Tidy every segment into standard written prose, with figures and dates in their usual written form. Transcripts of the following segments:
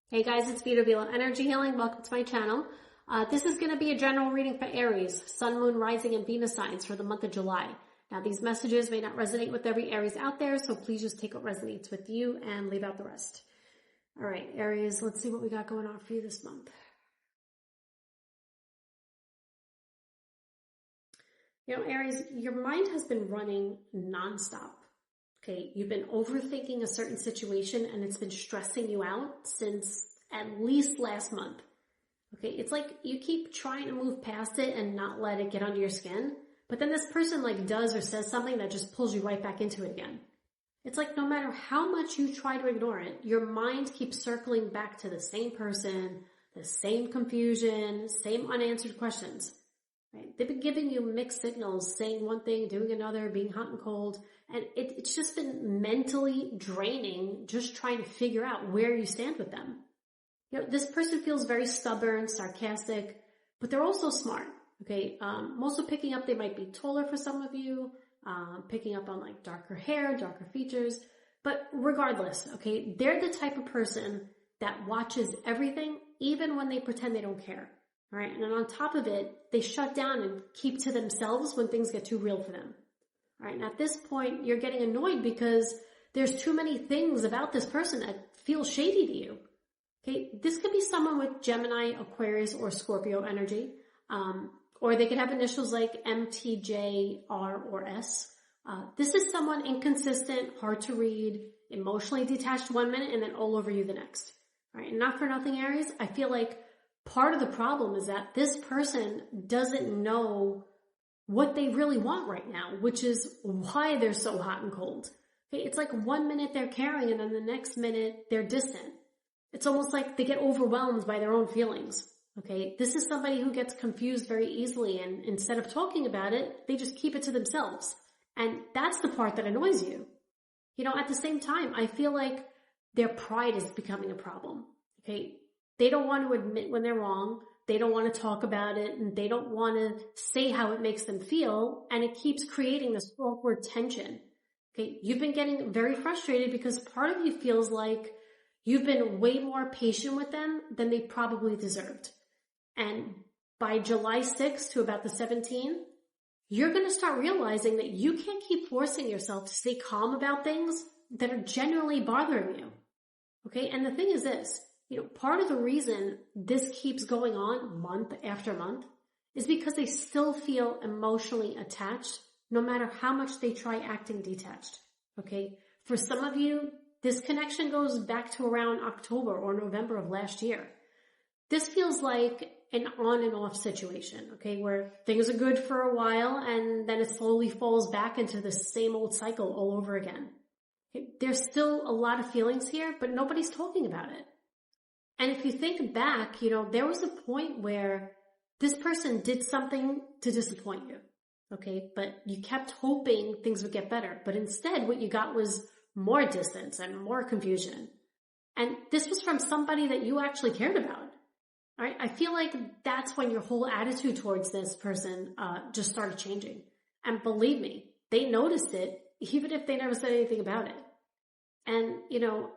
Hey guys, it's Vita Energy Healing. Welcome to my channel. This is going to be a general reading for Aries, Sun, Moon, Rising, and Venus signs for the month of July. Now, these messages may not resonate with every Aries out there, so please just take what resonates with you and leave out the rest. All right, Aries, let's see what we got going on for you this month. You know, Aries, your mind has been running nonstop. Okay, you've been overthinking a certain situation and it's been stressing you out since at least last month. Okay, it's like you keep trying to move past it and not let it get under your skin, but then this person does or says something that just pulls you right back into it again. It's like no matter how much you try to ignore it, your mind keeps circling back to the same person, the same confusion, same unanswered questions. Right? They've been giving you mixed signals, saying one thing, doing another, being hot and cold. And it's just been mentally draining, just trying to figure out where you stand with them. You know, this person feels very stubborn, sarcastic, but they're also smart. Okay. I'm also picking up, they might be taller for some of you, picking up on darker hair, darker features, but regardless, okay, they're the type of person that watches everything, even when they pretend they don't care. All right. And then on top of it, they shut down and keep to themselves when things get too real for them. All right. And at this point, you're getting annoyed because there's too many things about this person that feel shady to you. Okay. This could be someone with Gemini, Aquarius, or Scorpio energy. Or they could have initials like M, T, J, R, or S. This is someone inconsistent, hard to read, emotionally detached one minute and then all over you the next. All right. And not for nothing, Aries, I feel like part of the problem is that this person doesn't know what they really want right now, which is why they're so hot and cold. Okay, it's like 1 minute they're caring and then the next minute they're distant. It's almost like they get overwhelmed by their own feelings. Okay, this is somebody who gets confused very easily, and instead of talking about it, they just keep it to themselves. And that's the part that annoys you. You know, at the same time, I feel like their pride is becoming a problem. Okay, they don't want to admit when they're wrong. They don't want to talk about it, and they don't want to say how it makes them feel, and it keeps creating this awkward tension. Okay, you've been getting very frustrated because part of you feels like you've been way more patient with them than they probably deserved. And by July 6th to about the 17th, you're going to start realizing that you can't keep forcing yourself to stay calm about things that are genuinely bothering you. Okay, and the thing is this. You know, part of the reason this keeps going on month after month is because they still feel emotionally attached no matter how much they try acting detached. Okay. For some of you, this connection goes back to around October or November of last year. This feels like an on and off situation, okay, where things are good for a while and then it slowly falls back into the same old cycle all over again. Okay? There's still a lot of feelings here, but nobody's talking about it. And if you think back, you know, there was a point where this person did something to disappoint you, okay? But you kept hoping things would get better. But instead, what you got was more distance and more confusion. And this was from somebody that you actually cared about, all right? I feel like that's when your whole attitude towards this person just started changing. And believe me, they noticed it, even if they never said anything about it. And, you know,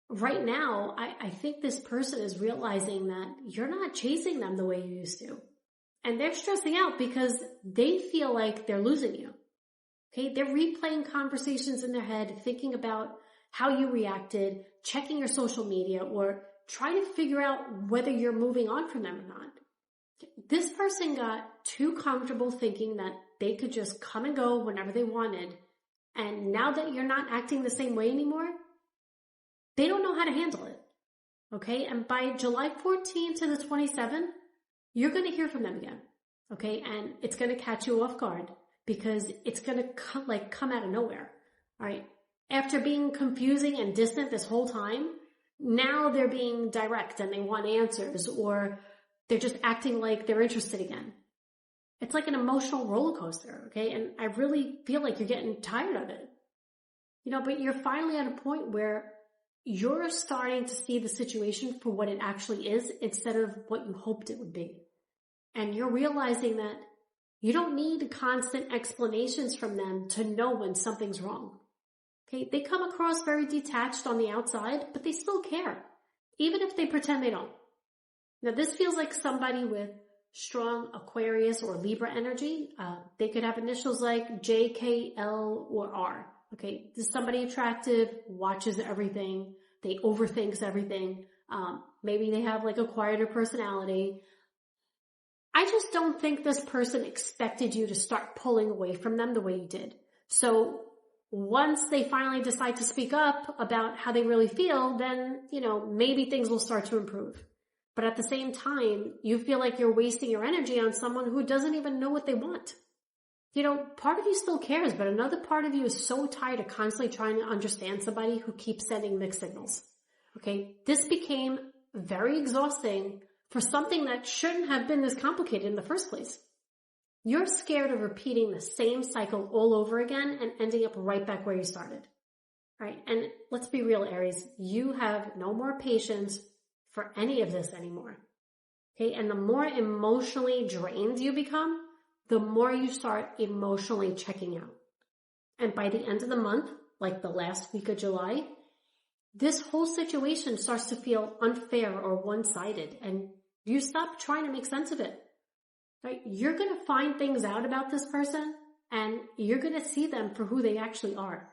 right now, I think this person is realizing that you're not chasing them the way you used to. And they're stressing out because they feel like they're losing you. Okay, they're replaying conversations in their head, thinking about how you reacted, checking your social media, or trying to figure out whether you're moving on from them or not. This person got too comfortable thinking that they could just come and go whenever they wanted. And now that you're not acting the same way anymore, they don't know how to handle it, okay? And by July 14th to the 27th, you're going to hear from them again, okay? And it's going to catch you off guard because it's going to come out of nowhere, all right? After being confusing and distant this whole time, now they're being direct and they want answers, or they're just acting like they're interested again. It's like an emotional roller coaster, okay? And I really feel like you're getting tired of it, you know, but you're finally at a point where you're starting to see the situation for what it actually is instead of what you hoped it would be. And you're realizing that you don't need constant explanations from them to know when something's wrong. Okay, they come across very detached on the outside, but they still care. even if they pretend they don't. Now, this feels like somebody with strong Aquarius or Libra energy. They could have initials like J, K, L, or R. Okay, this is somebody attractive, watches everything, they overthinks everything. Maybe they have like a quieter personality. I just don't think this person expected you to start pulling away from them the way you did. So once they finally decide to speak up about how they really feel, then, maybe things will start to improve. But at the same time, you feel like you're wasting your energy on someone who doesn't even know what they want. Part of you still cares, but another part of you is so tired of constantly trying to understand somebody who keeps sending mixed signals. Okay? This became very exhausting for something that shouldn't have been this complicated in the first place. You're scared of repeating the same cycle all over again and ending up right back where you started. Right? And let's be real, Aries, you have no more patience for any of this anymore. Okay? And the more emotionally drained you become, the more you start emotionally checking out. And by the end of the month, like the last week of July, this whole situation starts to feel unfair or one-sided, and you stop trying to make sense of it. Right? You're going to find things out about this person, and you're going to see them for who they actually are.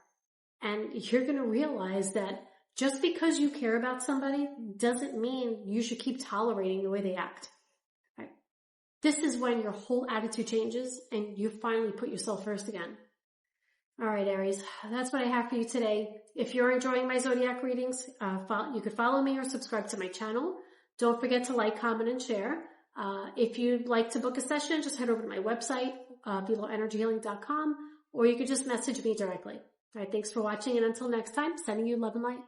And you're going to realize that just because you care about somebody doesn't mean you should keep tolerating the way they act. Right? This is when your whole attitude changes and you finally put yourself first again. All right, Aries, that's what I have for you today. If you're enjoying my zodiac readings, you could follow me or subscribe to my channel. Don't forget to like, comment, and share. If you'd like to book a session, just head over to my website, veloenergyhealing.com, or you could just message me directly. All right, thanks for watching, and until next time, sending you love and light.